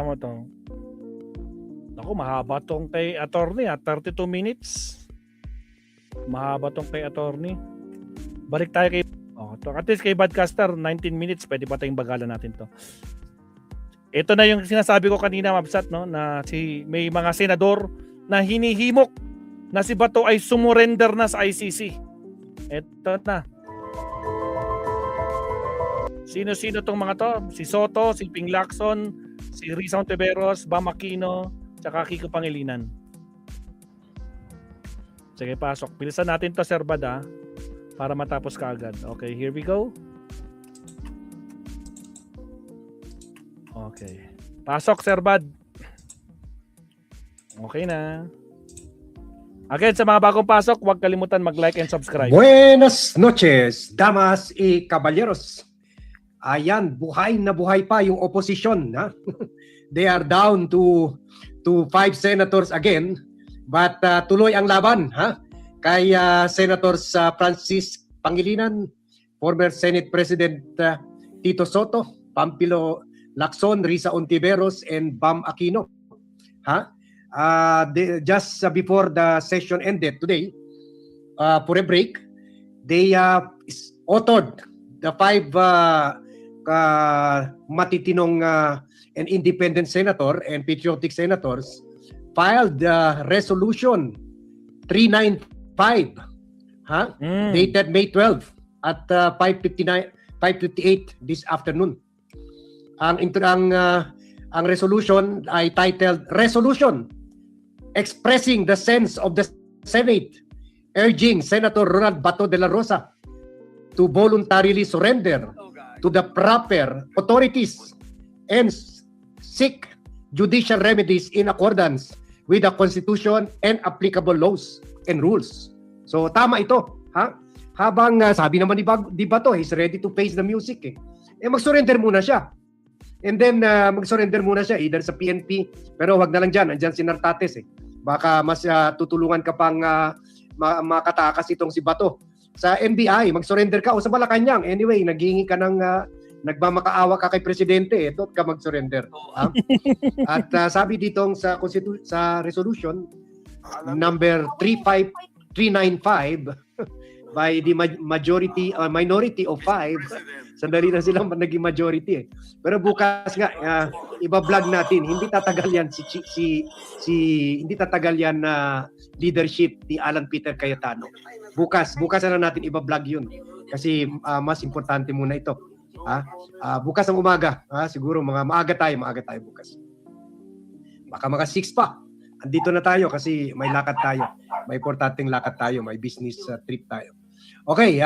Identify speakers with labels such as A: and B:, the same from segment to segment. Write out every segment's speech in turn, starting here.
A: Kita mo to. Ako, mahaba tong kay attorney 32 minutes. Mahaba tong kay attorney. Balik tayo kay at least kay Badcaster 19 minutes, pwede pa tayong bagalan natin to. Ito na yung sinasabi ko kanina, Mabsat, no, na may mga senador na hinihimok na si Bato ay sumurrender na sa ICC. Ito na. Sino-sino tong mga to? Si Soto, si Ping Lacson, si Risa Ontiveros, Bam Aquino, tsaka Kiko Pangilinan. Sige, pasok. Bilisan natin to, Sir Bad, para matapos ka agad. Okay, here we go. Okay. Pasok, Sir Bad. Okay na. Again, sa mga bagong pasok, huwag kalimutan mag-like and subscribe.
B: Buenas noches, damas y caballeros. Ayan, buhay na buhay pa yung opposition. Ha? They are down to 5 senators again. But tuloy ang laban. Ha? Kay Senators Francis Pangilinan, former Senate President Tito Soto, Pampilo Lacson, Risa Ontiveros, and Bam Aquino. Ha? Just before the session ended today, for a break, they authored the 5 matitinong and independent senator and patriotic senators filed resolution 395, dated May 12 at 5:58 this afternoon. Ang resolution ay titled Resolution Expressing the Sense of the Senate Urging Senator Ronald Bato de la Rosa to voluntarily surrender to the proper authorities and seek judicial remedies in accordance with the Constitution and applicable laws and rules. So tama ito, ha? Habang sabi naman ni Bato, he's ready to face the music mag-surrender muna siya. And then mag-surrender muna siya either sa PNP, pero wag na lang diyan, andiyan si Nartates Baka mas tutulungan ka pang makatakas itong si Bato. Sa NBI, mag-surrender ka o sa Malacanang. Anyway, naghihingi ka ng nagmamakaawa ka kay presidente, doon ka mag-surrender. At sabi ditong sa resolution number 39395 by the minority of 5. Sandali na silang naging majority Pero bukas nga iba-vlog natin. Hindi tatagal yan hindi tatagal yan na leadership ni Alan Peter Cayetano. Bukas na natin iba-vlog yun. Kasi mas importante muna ito. Bukas ng umaga, siguro maaga tayo bukas. Baka mga 6 pa. Andito na tayo kasi may lakad tayo. May importanteng lakad tayo, may business trip tayo. Okay,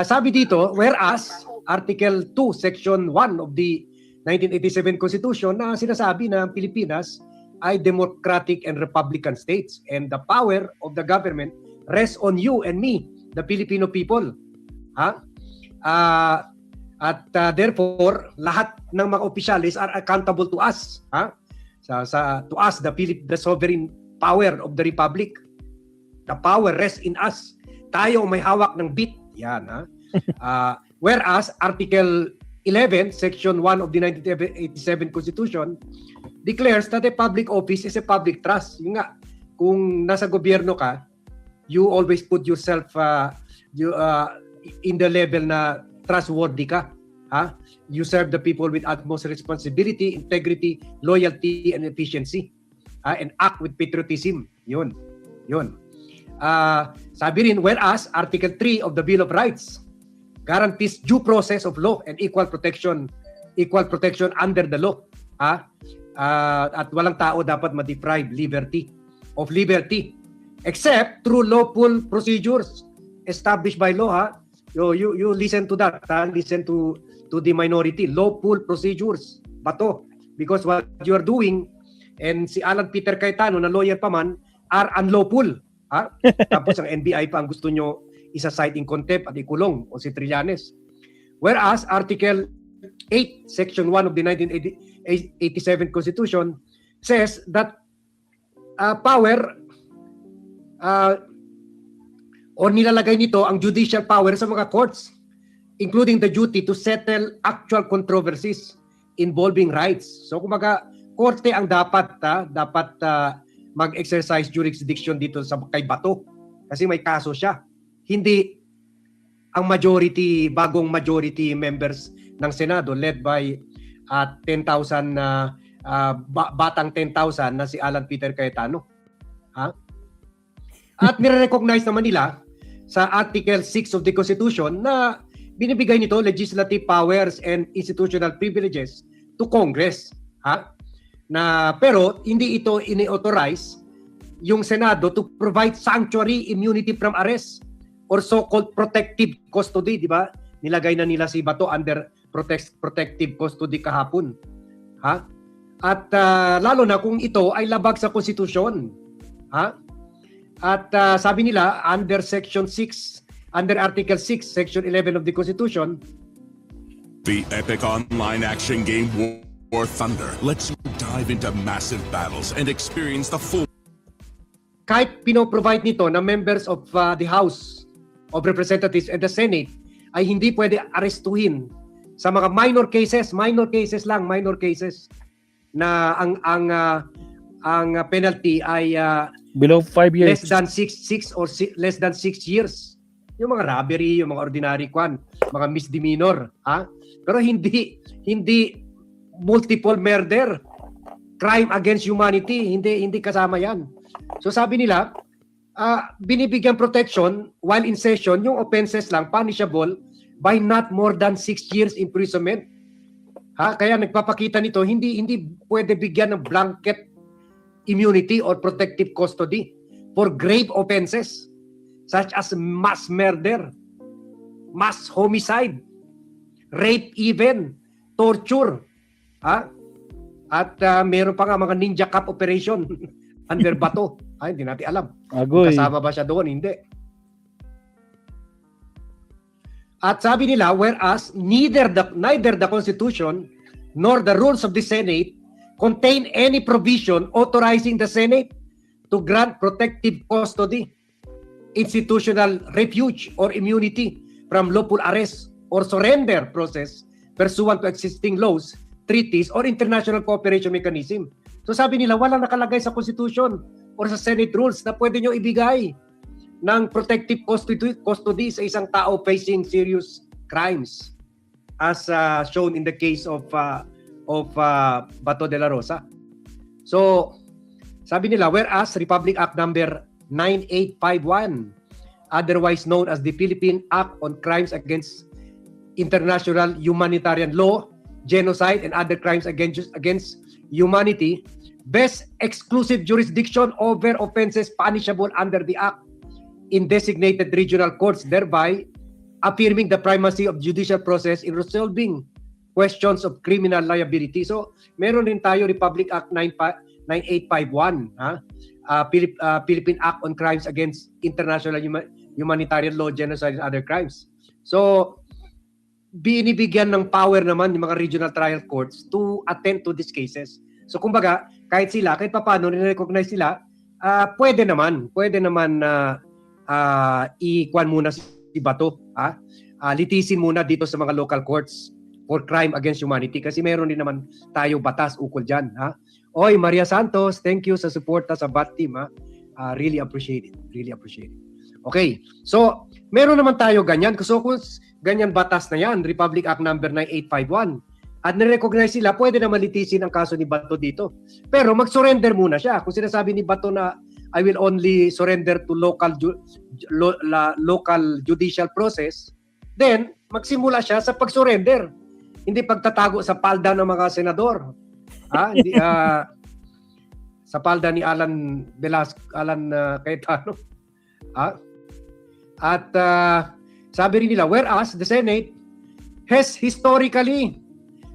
B: sabi dito, whereas Article 2, Section 1 of the 1987 Constitution na sinasabi na ang Pilipinas ay democratic and republican states and the power of the government rests on you and me, the Filipino people. Therefore, lahat ng mga opisyalis are accountable to us. To us, the sovereign power of the republic. The power rests in us. Tayo may hawak ng bit. Yan, whereas Article 11, Section 1 of the 1987 Constitution declares that a public office is a public trust. Yung nga, kung nasa gobyerno ka, you always put yourself in the level na trustworthy ka. You serve the people with utmost responsibility, integrity, loyalty, and efficiency. And act with patriotism. Yun. Sabi rin, whereas Article 3 of the Bill of Rights guarantees due process of law and equal protection under the law. At walang tao dapat ma-deprive of liberty except through lawful procedures established by law. You listen to that. Listen to the minority. Lawful procedures. Bato. Because what you are doing, and si Alan Peter Cayetano na lawyer pa man, are unlawful. Tapos ang NBI pa ang gusto nyo isa-cite in contempt at ikulong o si Trillanes. Whereas Article 8, Section 1 of the 1987 Constitution says that power o nilalagay nito ang judicial power sa mga courts, including the duty to settle actual controversies involving rights. So kumaga, korte ang dapat mag-exercise jurisdiction dito sa kay Bato kasi may kaso siya. Hindi ang bagong majority members ng Senado led by 10,000 batang 10,000 na si Alan Peter Cayetano. Ha? At nire-recognize naman nila sa Article 6 of the Constitution na binibigay nito legislative powers and institutional privileges to Congress. Ha? Pero hindi ito ini-authorize yung Senado to provide sanctuary immunity from arrest or so-called protective custody, di ba? Nilagay na nila si Bato under protective custody kahapon. Ha? At lalo na kung ito ay labag sa konstitusyon. Ha? At sabi nila under Article 6, Section 11 of the Constitution,
C: the epic online action game War Thunder lets you dive into massive battles and experience the full.
B: Kahit pinoprovide nito na members of the House of Representatives and the Senate ay hindi pwede arestuhin sa mga minor cases na ang penalty ay
A: Below 5 years.
B: less than 6 years. Yung mga robbery, yung mga ordinary mga misdemeanor, ha? Pero hindi multiple murder, crime against humanity, hindi kasama 'yan. So sabi nila, binibigyan protection while in session yung offenses lang punishable by not more than 6 years imprisonment. Ha? Kaya nagpapakita nito, hindi pwede bigyan ng blanket immunity or protective custody for grave offenses such as mass murder, mass homicide, rape even, torture. Ha? At meron pa nga mga ninja cup operation under Bato. Ay, hindi natin alam.
A: Agoy.
B: Kasama ba siya doon? Hindi. At sabi nila, whereas neither the Constitution nor the rules of the Senate contain any provision authorizing the Senate to grant protective custody, institutional refuge or immunity from lawful arrest or surrender process pursuant to existing laws, treaties, or international cooperation mechanism. So sabi nila, walang nakalagay sa Constitution or sa Senate rules na pwede nyo ibigay ng protective custody sa isang tao facing serious crimes as shown in the case of Bato de la Rosa. So, sabi nila, whereas Republic Act number 9851, otherwise known as the Philippine Act on Crimes Against International Humanitarian Law, Genocide, and Other Crimes Against Humanity, bests exclusive jurisdiction over offenses punishable under the Act in designated regional courts, thereby affirming the primacy of judicial process in resolving questions of criminal liability. So, meron din tayo Republic Act 9851, Philippine Act on Crimes Against International Humanitarian Law, Genocide, and Other Crimes. So, binibigyan ng power naman yung mga regional trial courts to attend to these cases. So, kumbaga, kahit paano nire-recognize sila, pwede naman ikuan muna si Bato, litisin muna dito sa mga local courts for crime against humanity kasi meron din naman tayo batas ukol dyan. Oy, Maria Santos, thank you sa suporta sa BAT team. Really appreciate it. Okay, so meron naman tayo ganyan. So kung ganyan batas na yan, Republic Act number 9851, at nirecognize sila, pwede naman litisin ang kaso ni Bato dito. Pero mag-surrender muna siya. Kung sinasabi ni Bato na I will only surrender to local judicial process, then magsimula siya sa pag-surrender. Hindi pagtatago sa palda ng mga senador. Hindi sa palda ni Alan Cayetano. At sabi rin nila, whereas the Senate has historically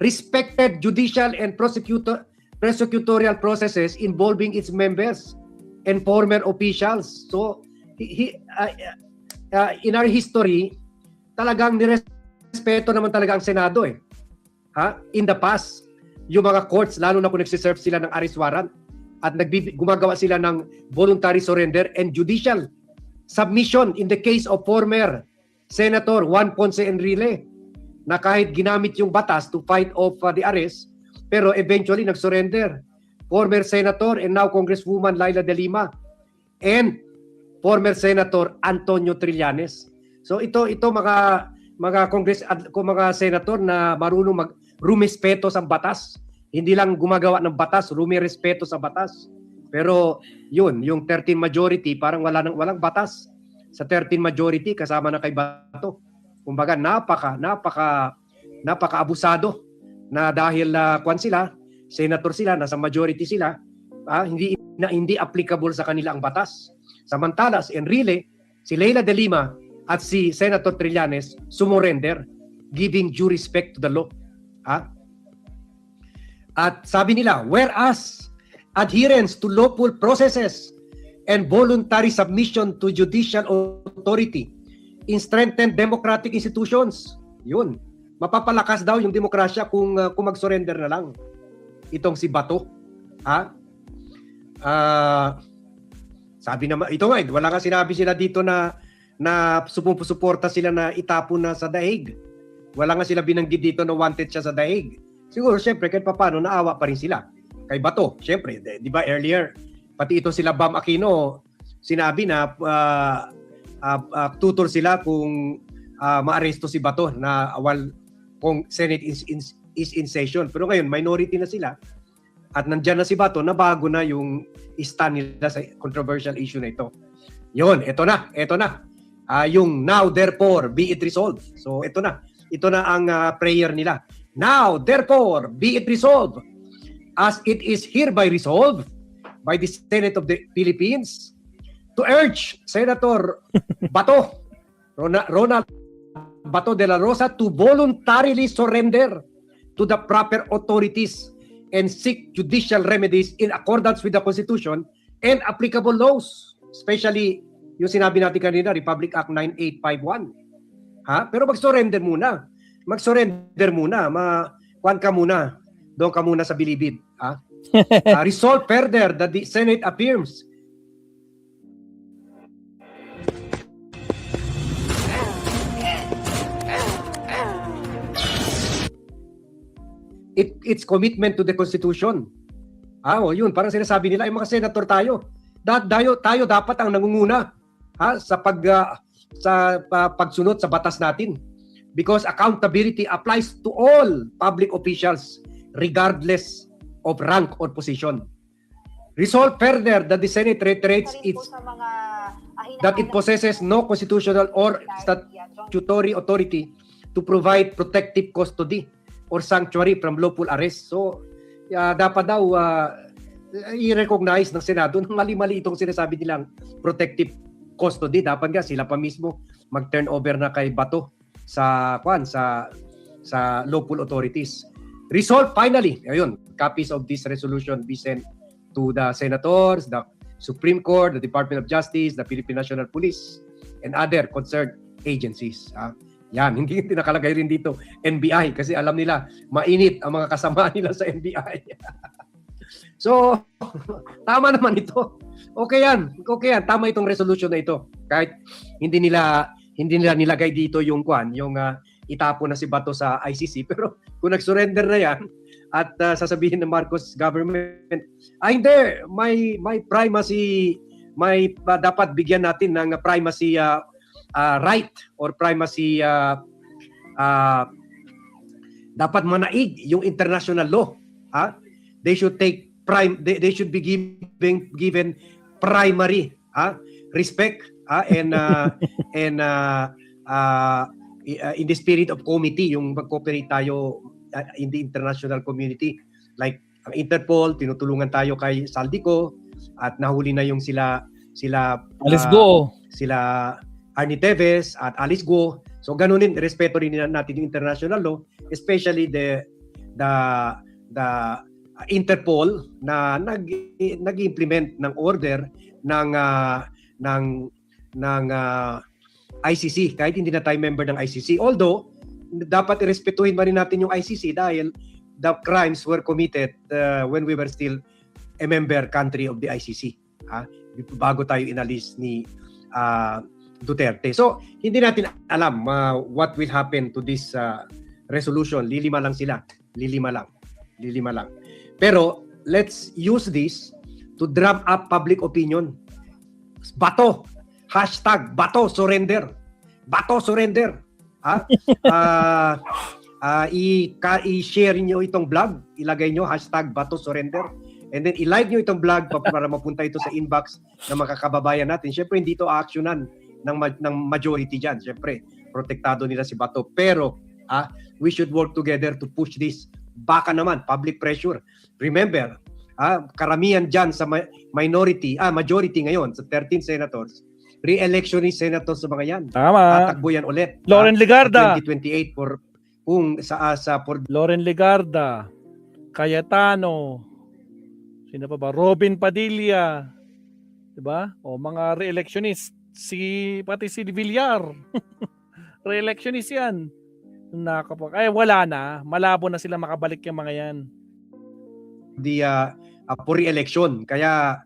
B: respected judicial and prosecutorial processes involving its members and former officials. So, in our history, talagang nirespeto naman talaga ang Senado in the past, yung mga courts, lalo na kung nagsiserve sila ng arrest warrant at gumagawa sila ng voluntary surrender and judicial submission in the case of former Senator Juan Ponce Enrile na kahit ginamit yung batas to fight off the arrest, pero eventually nag-surrender. Former Senator and now Congresswoman Laila De Lima and former Senator Antonio Trillanes. So ito mga senator na marunong rumispeto sa batas. Hindi lang gumagawa ng batas, rumirespeto sa batas. Pero yun, yung 13 majority parang walang batas. Sa 13 majority kasama na kay Bato. Kumbaga napaka abusado na dahil senator sila, nasa majority sila, hindi applicable sa kanila ang batas. Samantalas, Enrile, si Leila De Lima at si Senator Trillanes sumurrender, giving due respect to the law. At sabi nila, whereas adherence to lawful processes and voluntary submission to judicial authority in strengthened democratic institutions, yun, mapapalakas daw yung demokrasya kung mag-surrender na lang itong si Bato. Sabi naman, ito nga, wala nga sinabi sila dito na sumusuporta sila na itapon na sa daig. Wala nga sila binanggit dito na wanted siya sa daig. Siguro, syempre, kahit paano, naawa pa rin sila. Kay Bato, syempre, di ba earlier, pati ito sila Bam Aquino, sinabi na tutol sila kung maaresto si Bato na while kung Senate is in session. Pero ngayon, minority na sila. At nandyan na si Bato, na bago na yung stand nila sa controversial issue na ito. Yun, ito na. Yung now, therefore, be it resolved. So, ito na ang prayer nila. Now, therefore, be it resolved, as it is hereby resolved by the Senate of the Philippines, to urge Senator Bato, Ronald Bato de la Rosa, to voluntarily surrender to the proper authorities and seek judicial remedies in accordance with the Constitution and applicable laws, especially yung sinabi natin kanina, Republic Act 9851. Pero mag-surrender muna. Kuwan ka muna. Doon ka muna sa bilibid. Resolve further that the Senate affirms its commitment to the Constitution. Yun, parang sinasabi nila, ay mga senator tayo dapat ang nangunguna sa pagsunod sa batas natin, because accountability applies to all public officials regardless of rank or position. Resolve further that the Senate reiterates that it possesses no constitutional or statutory authority to provide protective custody or sanctuary from lawful arrest. So, dapat daw i-recognize ng Senado na mali-mali itong sinasabi nilang protective custody. Dapat nga sila pa mismo mag-turn over na kay Bato sa lawful authorities. Resolve finally, ayun, copies of this resolution be sent to the senators, the Supreme Court, the Department of Justice, the Philippine National Police, and other concerned agencies. Yan, hindi nakalagay rin dito NBI kasi alam nila mainit ang mga kasama nila sa NBI. So, tama naman ito. Okay yan. Tama itong resolution na ito. Kahit hindi nila nilagay dito yung itapon na si Bato sa ICC, pero kung nag-surrender na yan at sasabihin ng Marcos government, hindi, may primacy, dapat bigyan natin ng primacy right or primacy dapat manaig yung international law. They should be given primary respect and in the spirit of committee, yung mag-cooperate tayo in the international community, like ang Interpol, tinutulungan tayo kay Saldico at nahuli na yung sila
A: Alice Go,
B: sila Arnie Teves at Alice Go. So ganunin, respeto rin natin yung international law, especially the Interpol na nag-implement ng order ng ICC kahit hindi na tayo member ng ICC. Although dapat irespetuhin pa rin natin yung ICC dahil the crimes were committed when we were still a member country of the ICC. Bago tayo inalis ni Duterte. So, hindi natin alam what will happen to this resolution. Lilima lang sila. Lilima lang. Pero let's use this to drum up public opinion. Bato. Hashtag Bato Surrender. Bato Surrender. I-share nyo itong vlog. Ilagay nyo hashtag Bato Surrender. And then i-like nyo itong vlog para mapunta ito sa inbox ng mga kababayan natin. Siyempre, hindi ito actionan ng majority dyan. Siyempre, protektado nila si Bato. Pero, we should work together to push this. Baka naman, public pressure. Remember, karamihan dyan sa majority ngayon, sa 13 senators, re-electionist senators sa mga yan.
A: Tama.
B: Tatakbo yan ulit.
A: Loren Ligarda.
B: 2028 for
A: Loren Ligarda. Cayetano. Sino pa ba? Robin Padilla. 'Di ba? O mga re-electionist. Pati si Villar. Re-electionist yan. Wala na. Malabo na sila makabalik yung mga yan.
B: For re-election. Kaya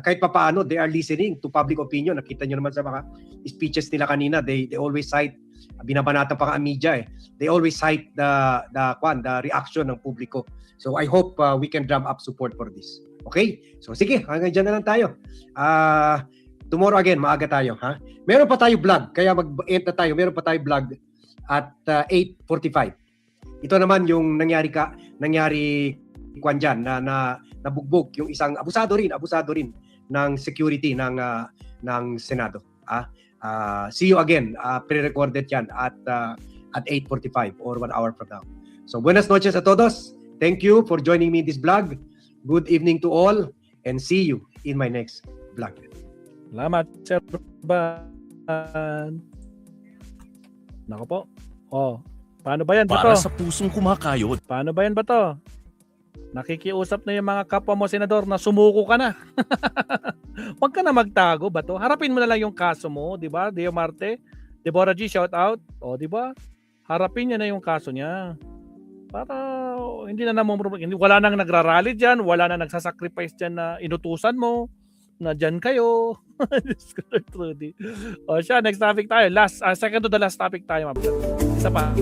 B: kahit papaano, they are listening to public opinion. Nakita nyo naman sa mga speeches nila kanina, they always cite, binabanatan pa ang media they always cite the reaction ng publiko. So I hope we can drum up support for this. Okay? So sige, hanggang dyan na lang tayo. Tomorrow again, maaga tayo. Meron pa tayo vlog, kaya mag-end na tayo. Meron pa tayo vlog at 8:45. Ito naman yung nangyari kwan dyan, na nabugbog yung isang abusado rin ng security ng Senado. See you again. Pre-recorded yan at 8:45 or 1 hour from now. So buenas noches a todos. Thank you for joining me in this vlog. Good evening to all and see you in my next vlog.
A: Salamat, Sir Ban. Nako po. Paano ba yan,
C: Para
A: Bato?
C: sa pusong kumakayod.
A: Paano ba yan, Bato? Nakikiusap na yung mga kapwa mo, Senador, na sumuko ka na. Huwag ka na magtago, Bato. Harapin mo na lang yung kaso mo, di ba? Deo Marte, Deborah G, shout out. Di ba? Harapin niya na yung kaso niya. Para hindi na naman, wala nang nagrarally dyan, wala na nagsasacrifice dyan na inutusan mo, na dyan kayo. Siya, next topic tayo. Second to the last topic tayo. Isa pa.